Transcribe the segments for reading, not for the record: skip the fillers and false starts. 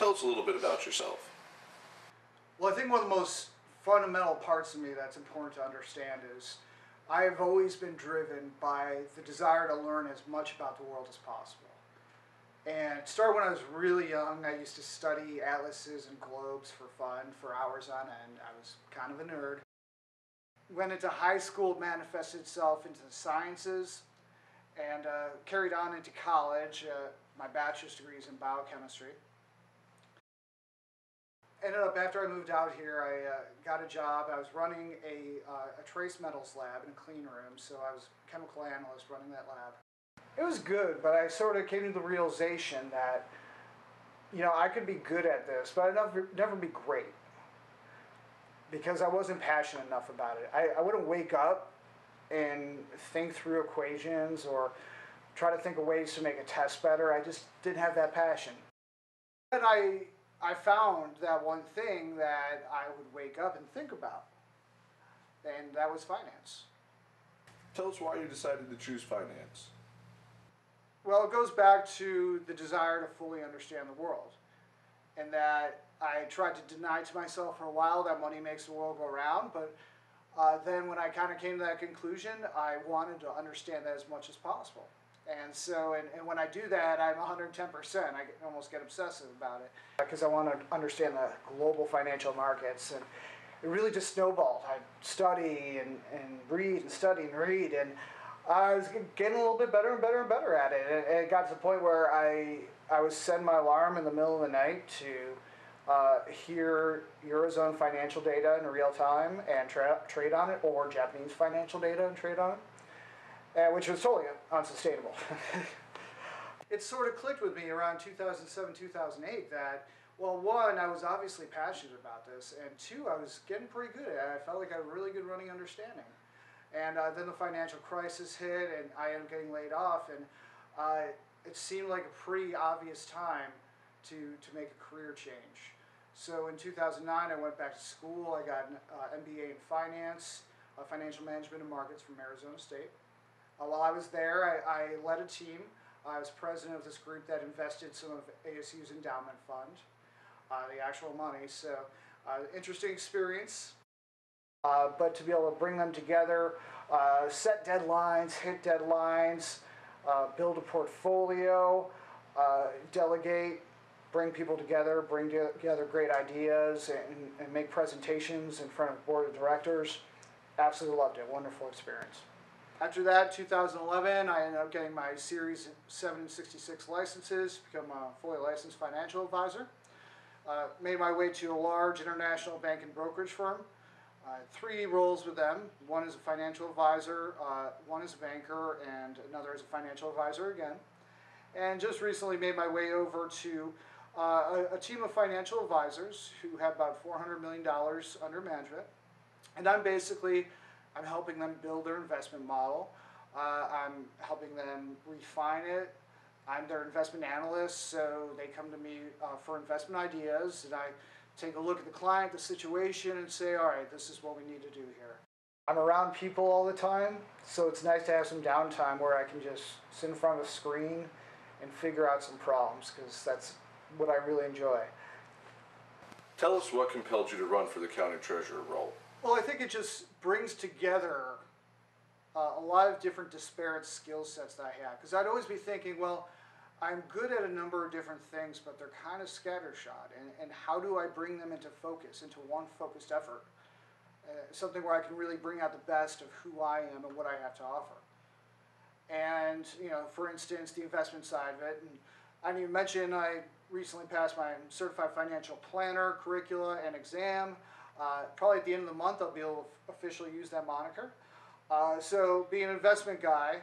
Tell us a little bit about yourself. Well, I think one of the most fundamental parts of me that's important to understand is I have always been driven by the desire to learn as much about the world as possible. And it started when I was really young. I used to study atlases and globes for fun for hours on end. I was kind of a nerd. Went into high school, manifested itself into the sciences, and carried on into college. My bachelor's degree is in biochemistry. Ended up, after I moved out here, I got a job. I was running a trace metals lab in a clean room, so I was a chemical analyst running that lab. It was good, but I sort of came to the realization that, I could be good at this, but I'd never be great because I wasn't passionate enough about it. I wouldn't wake up and think through equations or try to think of ways to make a test better. I just didn't have that passion. And I found that one thing that I would wake up and think about, and that was finance. Tell us why you decided to choose finance. Well, it goes back to the desire to fully understand the world, and that I tried to deny to myself for a while that money makes the world go round, but then when I kind of came to that conclusion, I wanted to understand that as much as possible. And so, and when I do that, I'm 110%. I almost get obsessive about it because I want to understand the global financial markets. And it really just snowballed. I'd study and read and study and read. And I was getting a little bit better and better and better at it. And it got to the point where I was setting my alarm in the middle of the night to hear Eurozone financial data in real time and trade on it, or Japanese financial data and trade on it. Which was totally unsustainable. It sort of clicked with me around 2007, 2008 that, well, one, I was obviously passionate about this, and two, I was getting pretty good at it. I felt like I had a really good running understanding. And then the financial crisis hit, and I ended up getting laid off, and it seemed like a pretty obvious time to make a career change. So in 2009, I went back to school. I got an MBA in finance, financial management and markets from Arizona State. While I was there, I led a team. I was president of this group that invested some of ASU's endowment fund, the actual money. So, interesting experience. But to be able to bring them together, set deadlines, hit deadlines, build a portfolio, delegate, bring people together, bring together great ideas, and make presentations in front of the board of directors. Absolutely loved it. Wonderful experience. After that, 2011, I ended up getting my Series 766 licenses, become a fully licensed financial advisor. Made my way to a large international bank and brokerage firm. 3 roles with them. One is a financial advisor, one is a banker, and another is a financial advisor again. And just recently made my way over to a team of financial advisors who have about $400 million under management. And I'm helping them build their investment model. I'm helping them refine it. I'm their investment analyst, so they come to me for investment ideas, and I take a look at the client, the situation, and say, all right, this is what we need to do here. I'm around people all the time, so it's nice to have some downtime where I can just sit in front of a screen and figure out some problems, because that's what I really enjoy. Tell us what compelled you to run for the county treasurer role. Well, I think it just brings together a lot of different disparate skill sets that I have. Because I'd always be thinking, well, I'm good at a number of different things, but they're kind of scattershot. And how do I bring them into focus, into one focused effort? Something where I can really bring out the best of who I am and what I have to offer. And, for instance, the investment side of it. And I didn't even mention I recently passed my Certified Financial Planner curricula and exam. Probably at the end of the month, I'll be able to officially use that moniker. So being an investment guy,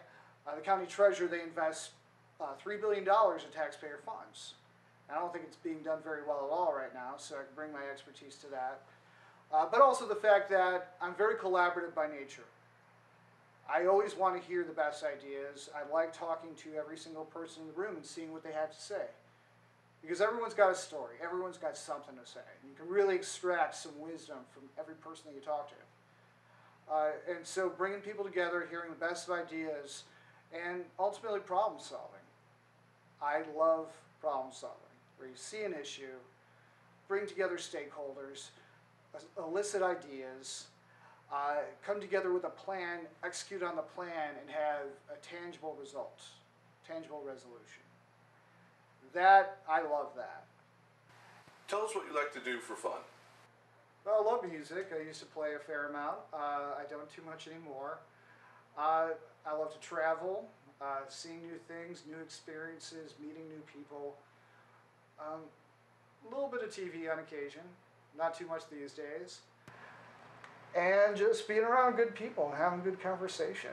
the county treasurer, they invest $3 billion in taxpayer funds. And I don't think it's being done very well at all right now, so I can bring my expertise to that. But also the fact that I'm very collaborative by nature. I always want to hear the best ideas. I like talking to every single person in the room and seeing what they have to say. Because everyone's got a story. Everyone's got something to say. You can really extract some wisdom from every person that you talk to. And so bringing people together, hearing the best of ideas, and ultimately problem solving. I love problem solving. where you see an issue, bring together stakeholders, elicit ideas, come together with a plan, execute on the plan, and have a tangible result, tangible resolution. I love that. Tell us what you like to do for fun. Well, I love music. I used to play a fair amount. I don't too much anymore. I love to travel, seeing new things, new experiences, meeting new people. A little bit of TV on occasion, not too much these days. And just being around good people, having good conversation,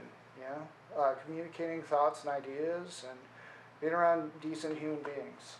communicating thoughts and ideas, and being around decent human beings.